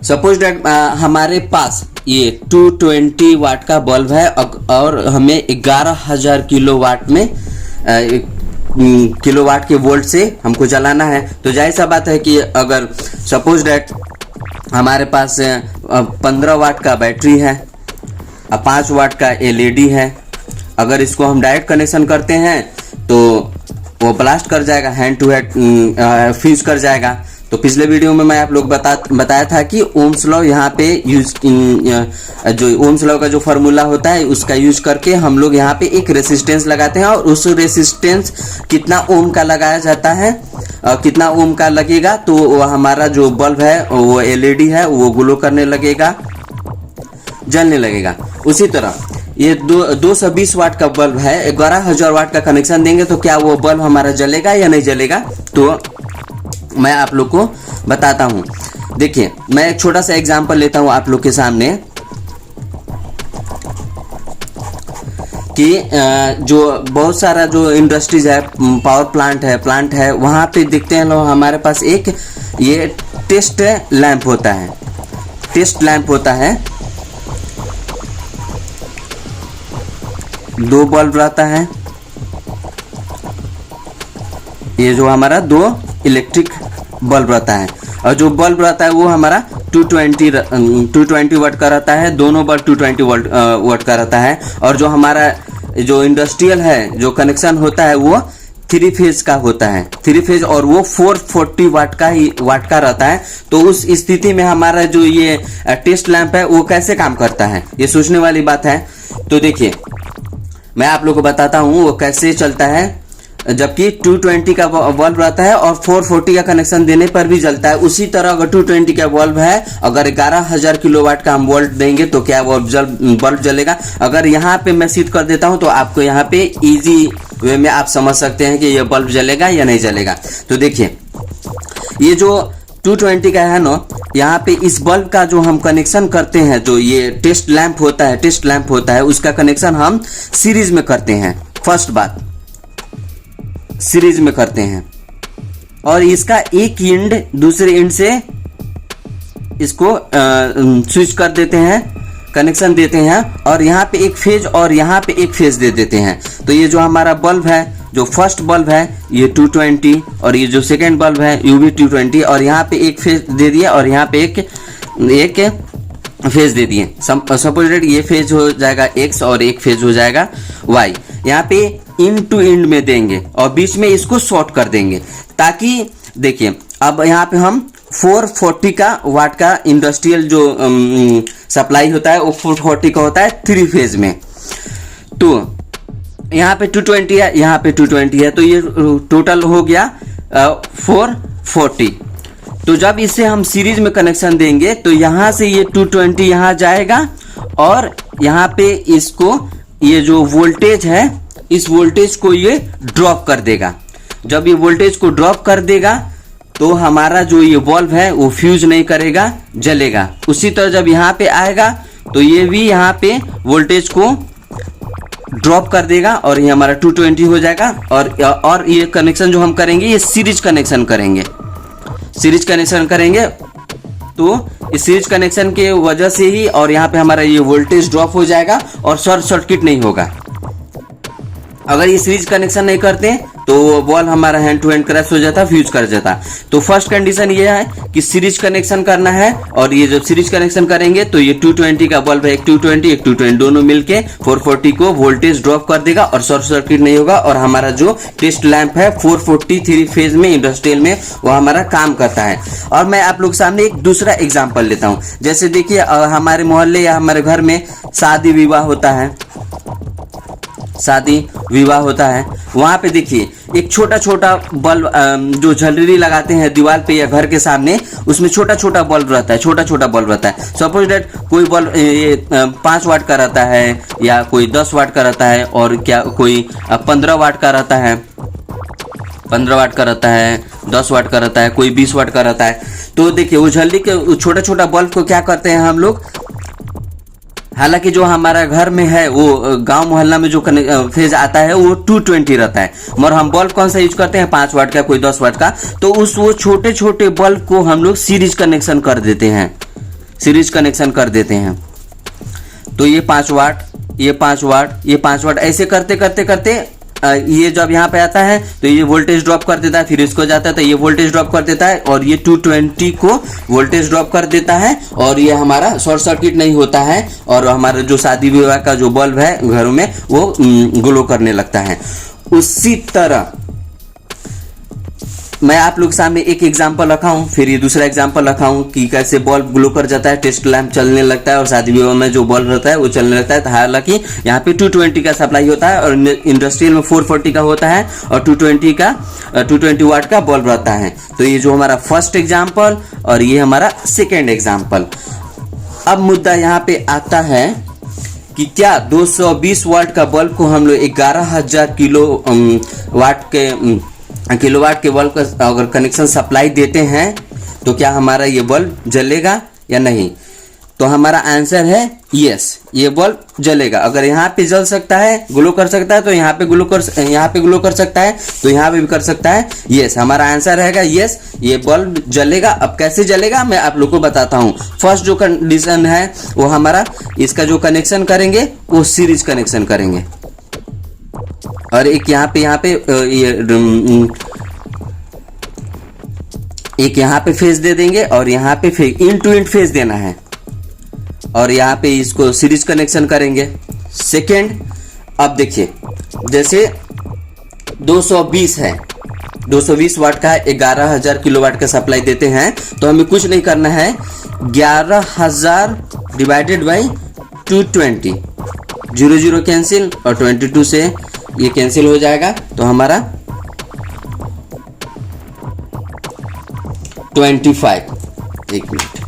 Suppose that हमारे पास ये 220 वाट का बल्ब है और हमें 11,000 किलोवाट में किलोवाट के वोल्ट से हमको जलाना है। तो जाहिर सा बात है कि अगर सपोज दैट हमारे पास 15 वाट का बैटरी है, 5 वाट का एलईडी है, अगर इसको हम डायरेक्ट कनेक्शन करते हैं तो वो ब्लास्ट कर जाएगा, हैंड टू हैंड फ्यूज कर जाएगा। तो पिछले वीडियो में मैं आप लोग बताया था कि ओम्स लॉ यहाँ पे यूज जो ओम्स लॉ का जो फार्मूला होता है उसका यूज करके हम लोग यहाँ पे एक रेसिस्टेंस लगाते हैं और उस रेसिस्टेंस कितना ओम का लगाया जाता है, कितना ओम का लगेगा तो हमारा जो बल्ब है वो एलईडी है वो ग्लो करने लगेगा, जलने लगेगा। उसी तरह ये 220 वाट का बल्ब है, 11,000 वाट का कनेक्शन देंगे तो क्या वो बल्ब हमारा जलेगा या नहीं जलेगा, तो मैं आप लोग को बताता हूं। देखिए मैं एक छोटा सा एग्जांपल लेता हूं आप लोग के सामने कि जो बहुत सारा जो इंडस्ट्रीज है, पावर प्लांट है वहां पे देखते हैं लोग हमारे पास एक ये टेस्ट लैंप होता है, टेस्ट लैंप होता है, 2 बल्ब रहता है, ये जो हमारा 2 इलेक्ट्रिक बल्ब रहता है और जो बल्ब रहता है वो हमारा 220 वाट का रहता है, दोनों बल्ब 220 वाट का रहता है। और जो हमारा जो इंडस्ट्रियल है जो कनेक्शन होता है वो 3 फेज का होता है, 3 फेज, और वो 440 वाट का रहता है। तो उस स्थिति में हमारा जो ये टेस्ट लैंप है वो कैसे काम करता है, ये सोचने वाली बात है। तो देखिए मैं आप लोग को बताता हूँ वो कैसे चलता है। जबकि 220 का बल्ब रहता है और 440 का कनेक्शन देने पर भी जलता है। उसी तरह अगर 220 का बल्ब है, अगर 11,000 किलोवाट का हम वोल्ट देंगे तो क्या वो बल्ब जलेगा। अगर यहाँ पे मैं सीध कर देता हूँ तो आपको यहाँ पे इजी वे में आप समझ सकते हैं कि ये बल्ब जलेगा या नहीं जलेगा। तो देखिए ये जो 220 का है ना, यहाँ पे इस बल्ब का जो हम कनेक्शन करते हैं, जो ये टेस्ट लैंप होता है उसका कनेक्शन हम सीरीज में करते हैं। फर्स्ट बात सीरीज में करते हैं और इसका एक एंड दूसरे एंड से इसको स्विच कर देते हैं, कनेक्शन देते हैं और यहाँ पे एक फेज और यहाँ पे एक फेज दे देते हैं। तो ये जो हमारा बल्ब है, जो फर्स्ट बल्ब है ये 220 और ये जो सेकेंड बल्ब है ये भी 220 और यहाँ पे एक फेज दे दिया और यहाँ पे एक फेज दे दिए। सपोज ये फेज हो जाएगा X और एक फेज हो जाएगा Y। यहाँ पे इन टू इंड में देंगे और बीच में इसको शॉर्ट कर देंगे, ताकि देखिए अब यहाँ पे हम 440 का वाट का इंडस्ट्रियल जो सप्लाई होता है वो 440 का होता है 3 फेज में। तो यहाँ पे 220 है, यहाँ पे 220 है, तो ये टोटल हो गया 440। तो जब इसे हम सीरीज में कनेक्शन देंगे तो यहाँ से ये 220 यहाँ जाएगा और यहाँ पे इसको ये जो वोल्टेज है इस वोल्टेज को ये ड्रॉप कर देगा। जब ये वोल्टेज को ड्रॉप कर देगा तो हमारा जो ये बल्ब है वो फ्यूज नहीं करेगा, जलेगा। उसी तरह जब यहाँ पे आएगा तो ये भी यहाँ पे वोल्टेज को ड्रॉप कर देगा और ये हमारा 220 हो जाएगा। और ये कनेक्शन जो हम करेंगे ये सीरीज कनेक्शन करेंगे, सीरीज कनेक्शन करेंगे। तो इस सीरीज कनेक्शन के वजह से ही और यहाँ पे हमारा ये वोल्टेज ड्रॉप हो जाएगा और शॉर्ट सर्किट नहीं होगा। अगर ये सीरीज कनेक्शन नहीं करते तो बल्ब हमारा हैंड टू हैंड क्रैश हो जाता, फ्यूज कर जाता। तो फर्स्ट कंडीशन ये है कि सीरीज कनेक्शन करना है और ये जब सीरीज कनेक्शन करेंगे तो ये 220 का बल्ब है, एक 220 दोनों मिलके 440 को वोल्टेज ड्रॉप कर देगा और शॉर्ट सर्किट नहीं होगा। और हमारा जो टेस्ट लैंप है 440 3 फेज में इंडस्ट्रियल में वो हमारा काम करता है। और मैं आप लोग सामने एक दूसरा एग्जाम्पल लेता हूँ। जैसे देखिए हमारे मोहल्ले या हमारे घर में शादी विवाह होता है, शादी विवाह होता है, वहां पे देखिए एक छोटा छोटा बल्ब जो झलरी लगाते हैं दीवार पे या घर के सामने, उसमें छोटा छोटा बल्ब रहता है, छोटा छोटा बल्ब रहता है। सपोज दैट कोई बल्ब ये 5 वाट का रहता है या कोई 10 वाट का रहता है और क्या कोई 15 वाट का रहता है, 15 वाट का रहता है, 10 वाट का रहता है, कोई 20 वाट का रहता है। तो देखिए वो झलरी के छोटा छोटा बल्ब को क्या करते हैं हम लोग, हालांकि जो हमारा घर में है वो गांव मोहल्ला में जो फेज आता है वो 220 रहता है, मगर हम बल्ब कौन सा यूज करते हैं 5 वाट का, कोई 10 वाट का। तो वो छोटे छोटे बल्ब को हम लोग सीरीज कनेक्शन कर देते हैं, सीरीज कनेक्शन कर देते हैं। तो ये 5 वाट, ये 5 वाट, ये 5 वाट, ऐसे करते करते करते ये जब यहाँ पे आता है तो ये वोल्टेज ड्रॉप कर देता है, फिर इसको जाता है तो ये वोल्टेज ड्रॉप कर देता है, और ये 220 को वोल्टेज ड्रॉप कर देता है, और ये हमारा शॉर्ट सर्किट नहीं होता है, और हमारा जो शादी विवाह का जो बल्ब है घरों में वो ग्लो करने लगता है। उसी तरह मैं आप लोग सामने एक एग्जांपल रखा हूं, फिर ये दूसरा एग्जांपल रखा हूं कि कैसे बल्ब ग्लो कर जाता है, टेस्ट लैंप चलने लगता है, और शादी विवाह में जो बल्ब रहता है वो चलने लगता है। तो हालांकि यहाँ पे 220 का सप्लाई होता है, और इंडस्ट्रियल में 440 का होता है, और 220 वाट का बल्ब रहता है। तो ये जो हमारा फर्स्ट एग्जाम्पल और ये हमारा सेकेंड एग्जाम्पल। अब मुद्दा यहाँ पे आता है कि क्या 220 वाट का बल्ब को हम लोग 11,000 किलोवाट के बल्ब का अगर कनेक्शन सप्लाई देते हैं तो क्या हमारा ये बल्ब जलेगा या नहीं? तो हमारा आंसर है यस, ये बल्ब जलेगा। अगर यहाँ पे जल सकता है, ग्लो कर सकता है, तो यहाँ पे ग्लो कर सकता है, तो यहाँ पे भी कर सकता है। यस, हमारा आंसर रहेगा यस, ये बल्ब जलेगा। अब कैसे जलेगा मैं आप लोग को बताता हूँ। फर्स्ट जो कंडीशन है वो हमारा इसका जो कनेक्शन करेंगे वो सीरीज कनेक्शन करेंगे, और एक यहाँ पे फेज दे देंगे, और यहाँ पे इन टू इन फेज देना है, और यहाँ पे इसको सीरीज कनेक्शन करेंगे। सेकेंड, अब देखिए जैसे 220 है, 220 वाट का 11,000 किलोवाट का सप्लाई देते हैं, तो हमें कुछ नहीं करना है। 11,000 डिवाइडेड बाई 220, 0 कैंसिल, और 22 से ये कैंसिल हो जाएगा, तो हमारा 25, एक मिनट,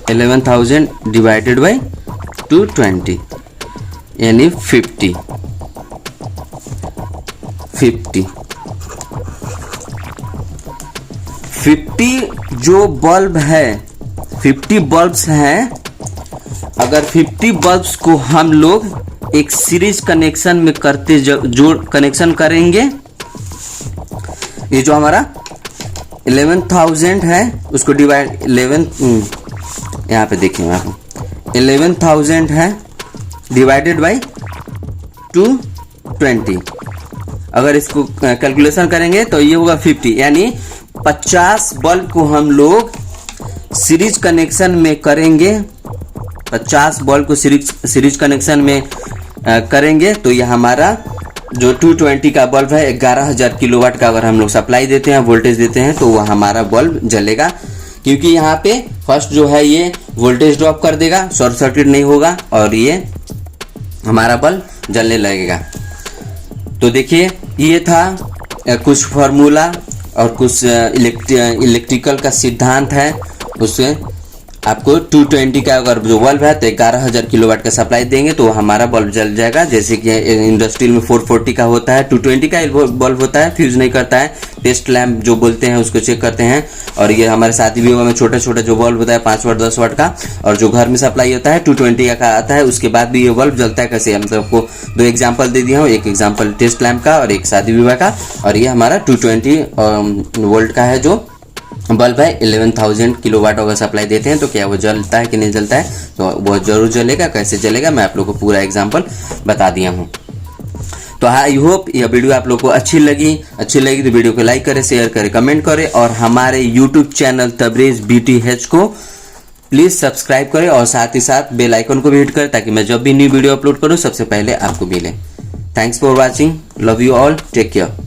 11,000 डिवाइडेड बाई 220 यानी 50 जो बल्ब है, 50 बल्ब्स हैं। अगर 50 बल्ब्स को हम लोग एक सीरीज कनेक्शन में करते जोड़ कनेक्शन करेंगे, ये जो हमारा 11,000 है उसको डिवाइड 11, यहाँ पे देखिए आप 11,000 है डिवाइडेड बाई 220, अगर इसको कैलकुलेशन करेंगे तो ये होगा 50, यानी 50 बल्ब को हम लोग सीरीज कनेक्शन में करेंगे। 50 बल्ब को सीरीज कनेक्शन में करेंगे तो ये हमारा जो 220 का बल्ब है 11,000 किलोवाट का अगर हम लोग सप्लाई देते हैं, वोल्टेज देते हैं, तो वह हमारा बल्ब जलेगा, क्योंकि यहाँ पे फर्स्ट जो है ये वोल्टेज ड्रॉप कर देगा, शॉर्ट सर्किट नहीं होगा, और ये हमारा बल्ब जलने लगेगा। तो देखिए ये था कुछ फार्मूला और कुछ इलेक्ट्रिकल का सिद्धांत है, उससे आपको 220 का अगर जो बल्ब है तो 11,000 किलोवाट का सप्लाई देंगे तो हमारा बल्ब जल जाएगा। जैसे कि इंडस्ट्रियल में 440 का होता है, 220 का बल्ब होता है, फ्यूज नहीं करता है, टेस्ट लैंप जो बोलते हैं उसको चेक करते हैं। और ये हमारे शादी विवाह में छोटा छोटा जो बल्ब होता है 5 वाट 10 वाट का, और जो घर में सप्लाई होता है 220 का आता है, उसके बाद भी ये बल्ब जलता है। कैसे, हम सबको 2 एग्जाम्पल दे दिया हूँ, एक एग्जाम्पल टेस्ट लैंप का और एक शादी विवाह का, और ये हमारा 220 वोल्ट का है जो बल्ब है। 11,000 किलोवाट अगर सप्लाई देते हैं तो क्या वो जलता है कि नहीं जलता है, तो वो जरूर जलेगा। कैसे जलेगा मैं आप लोग को पूरा एग्जांपल बता दिया हूँ। तो आई होप यह वीडियो आप लोग को अच्छी लगी तो वीडियो को लाइक करें, शेयर करें, कमेंट करें, और हमारे यूट्यूब चैनल तबरेज BTH को प्लीज सब्सक्राइब करें, और साथ ही साथ बेल आइकन को भी हिट करें ताकि मैं जब भी न्यू वीडियो अपलोड करूँ सबसे पहले आपको मिले। Thanks for watching, love you all, take care.